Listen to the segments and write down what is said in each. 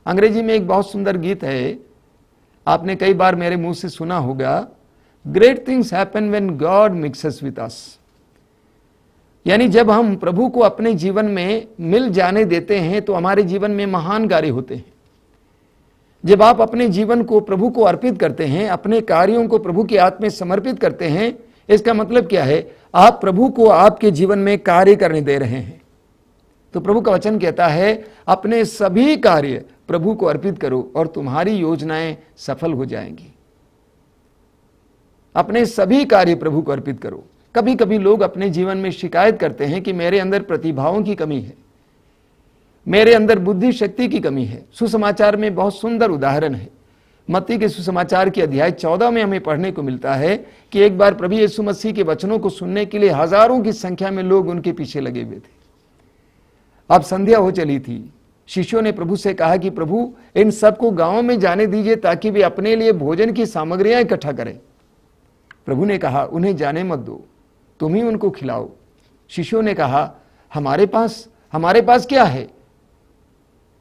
अंग्रेजी में एक बहुत सुंदर गीत है, आपने कई बार मेरे मुंह से सुना होगा, great things happen when God mixes with us. यानी जब हम प्रभु को अपने जीवन में मिल जाने देते हैं तो हमारे जीवन में महान कार्य होते हैं। जब आप अपने जीवन को प्रभु को अर्पित करते हैं, अपने कार्यों को प्रभु के हाथ में समर्पित करते हैं, इसका मतलब क्या है? आप प्रभु को आपके जीवन में कार्य करने दे रहे हैं। तो प्रभु का वचन कहता है, अपने सभी कार्य प्रभु को अर्पित करो और तुम्हारी योजनाएं सफल हो जाएंगी। अपने सभी कार्य प्रभु को अर्पित करो। कभी कभी लोग अपने जीवन में शिकायत करते हैं कि मेरे अंदर प्रतिभाओं की कमी है, मेरे अंदर बुद्धि शक्ति की कमी है। सुसमाचार में बहुत सुंदर उदाहरण है। मत्ती के सुसमाचार के अध्याय 14 में हमें पढ़ने को मिलता है कि एक बार प्रभु यीशु मसीह के वचनों को सुनने के लिए हजारों की संख्या में लोग उनके पीछे लगे हुए थे। अब संध्या हो चली थी। शिष्यों ने प्रभु से कहा कि प्रभु, इन सबको गांवों में जाने दीजिए ताकि वे अपने लिए भोजन की सामग्रियां इकट्ठा करें। प्रभु ने कहा, उन्हें जाने मत दो, तुम ही उनको खिलाओ। शिष्यों ने कहा, हमारे पास क्या है?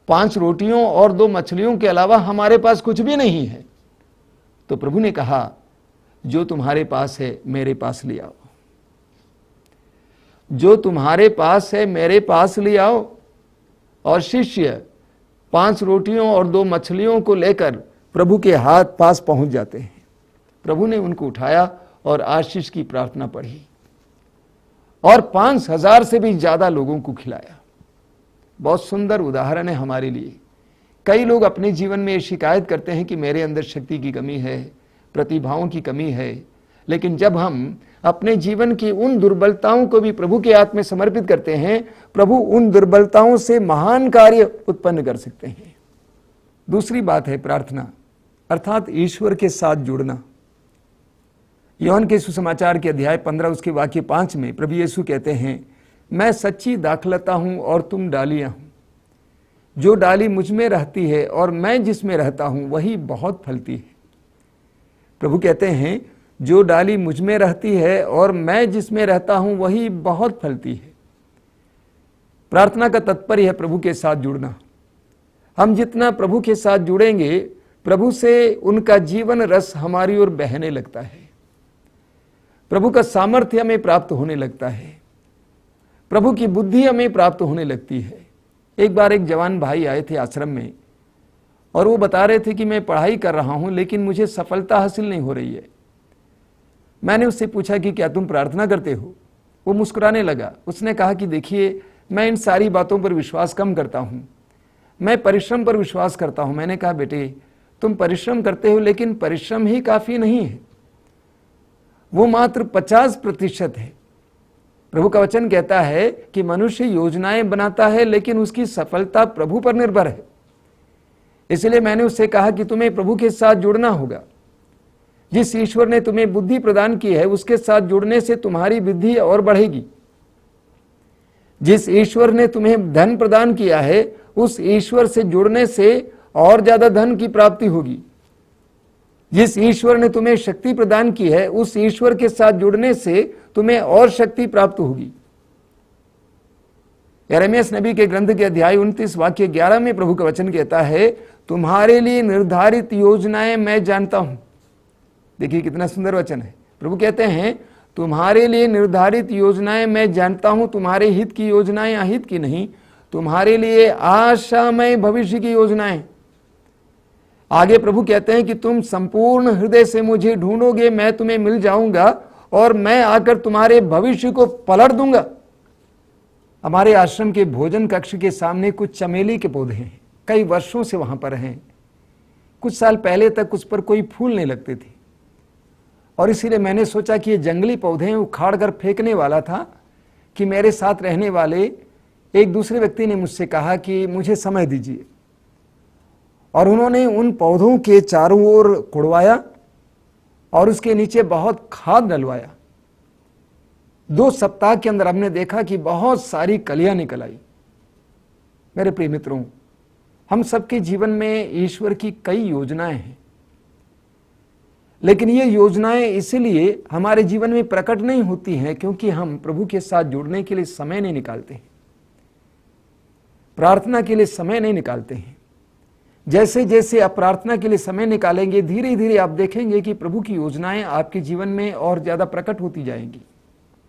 5 रोटियों और 2 मछलियों के अलावा हमारे पास कुछ भी नहीं है। तो प्रभु ने कहा, जो तुम्हारे पास है मेरे पास ले आओ, जो तुम्हारे पास है मेरे पास ले आओ। और शिष्य 5 रोटियों और 2 मछलियों को लेकर प्रभु के हाथ पास पहुंच जाते हैं। प्रभु ने उनको उठाया और आशीष की प्रार्थना पढ़ी और 5000 से भी ज्यादा लोगों को खिलाया। बहुत सुंदर उदाहरण है हमारे लिए। कई लोग अपने जीवन में शिकायत करते हैं कि मेरे अंदर शक्ति की कमी है, प्रतिभाओं की कमी है। लेकिन जब हम अपने जीवन की उन दुर्बलताओं को भी प्रभु के हाथ में समर्पित करते हैं, प्रभु उन दुर्बलताओं से महान कार्य उत्पन्न कर सकते हैं। दूसरी बात है प्रार्थना, अर्थात ईश्वर के साथ जुड़ना। यूहन्ना के सुसमाचार के अध्याय 15 उसके वाक्य 5 में प्रभु यीशु कहते हैं, मैं सच्ची दाखलता हूं और तुम डालियां हो। जो डाली मुझ में रहती है और मैं जिसमें रहता हूं वही बहुत फलती है। प्रभु कहते हैं, जो डाली मुझ में रहती है और मैं जिसमें रहता हूं वही बहुत फलती है। प्रार्थना का तात्पर्य है प्रभु के साथ जुड़ना। हम जितना प्रभु के साथ जुड़ेंगे, प्रभु से उनका जीवन रस हमारी ओर बहने लगता है। प्रभु का सामर्थ्य हमें प्राप्त होने लगता है। प्रभु की बुद्धि हमें प्राप्त होने लगती है। एक बार एक जवान भाई आए थे आश्रम में और वो बता रहे थे कि मैं पढ़ाई कर रहा हूं लेकिन मुझे सफलता हासिल नहीं हो रही है। मैंने उससे पूछा कि क्या तुम प्रार्थना करते हो? वो मुस्कुराने लगा। उसने कहा कि देखिए, मैं इन सारी बातों पर विश्वास कम करता हूं, मैं परिश्रम पर विश्वास करता हूं। मैंने कहा, बेटे तुम परिश्रम करते हो लेकिन परिश्रम ही काफी नहीं है, वो मात्र 50% है। प्रभु का वचन कहता है कि मनुष्य योजनाएं बनाता है लेकिन उसकी सफलता प्रभु पर निर्भर है। इसलिए मैंने उससे कहा कि तुम्हें प्रभु के साथ जुड़ना होगा। जिस ईश्वर ने तुम्हें बुद्धि प्रदान की है उसके साथ जुड़ने से तुम्हारी बुद्धि और बढ़ेगी। जिस ईश्वर ने तुम्हें धन प्रदान किया है उस ईश्वर से जुड़ने से और ज्यादा धन की प्राप्ति होगी। जिस ईश्वर ने तुम्हें शक्ति प्रदान की है उस ईश्वर के साथ जुड़ने से तुम्हें और शक्ति प्राप्त होगी। यिर्मयाह नबी के ग्रंथ के अध्याय 29 वाक्य 11 में प्रभु का वचन कहता है, तुम्हारे लिए निर्धारित योजनाएं मैं जानता हूं। देखिए कितना सुंदर वचन है। प्रभु कहते हैं, तुम्हारे लिए निर्धारित योजनाएं मैं जानता हूं, तुम्हारे हित की योजनाएं अहित की नहीं, तुम्हारे लिए आशामय भविष्य की योजनाएं। आगे प्रभु कहते हैं कि तुम संपूर्ण हृदय से मुझे ढूंढोगे, मैं तुम्हें मिल जाऊंगा और मैं आकर तुम्हारे भविष्य को पलट दूंगा। हमारे आश्रम के भोजन कक्ष के सामने कुछ चमेली के पौधे हैं, कई वर्षों से वहां पर हैं। कुछ साल पहले तक उस पर कोई फूल नहीं लगते थे और इसीलिए मैंने सोचा कि ये जंगली पौधे हैं, उखाड़ कर फेंकने वाला था कि मेरे साथ रहने वाले एक दूसरे व्यक्ति ने मुझसे कहा कि मुझे समय दीजिए, और उन्होंने उन पौधों के चारों ओर कुड़वाया और उसके नीचे बहुत खाद डलवाया। 2 सप्ताह के अंदर हमने देखा कि बहुत सारी कलियां निकल आई। मेरे प्रिय मित्रों, हम सबके जीवन में ईश्वर की कई योजनाएं हैं, लेकिन ये योजनाएं इसलिए हमारे जीवन में प्रकट नहीं होती हैं क्योंकि हम प्रभु के साथ जुड़ने के लिए समय नहीं निकालते हैं, प्रार्थना के लिए समय नहीं निकालते हैं। जैसे जैसे आप प्रार्थना के लिए समय निकालेंगे, धीरे धीरे आप देखेंगे कि प्रभु की योजनाएं आपके जीवन में और ज्यादा प्रकट होती जाएंगी।